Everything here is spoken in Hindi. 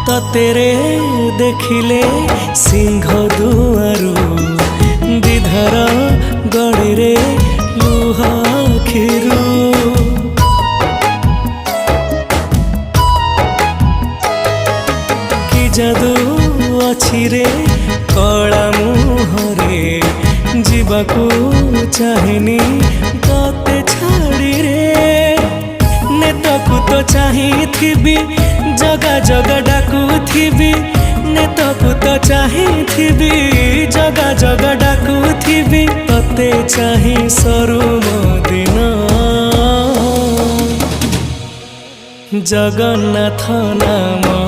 ततेरे देखिले सिंह दुआरू विधर गड़ी रे लुह खिरू कि जादू अछि रे कला मुहरे जीवाकू चाहेनी तते छाड़ी रे नेतकू तो चाहिथिबी जगा जगा डाकुथिबी नेतकू तो चाहिथिबी जगा जगा डाकुथिबी तते चाहि सरू दिन जगन्नाथ नाम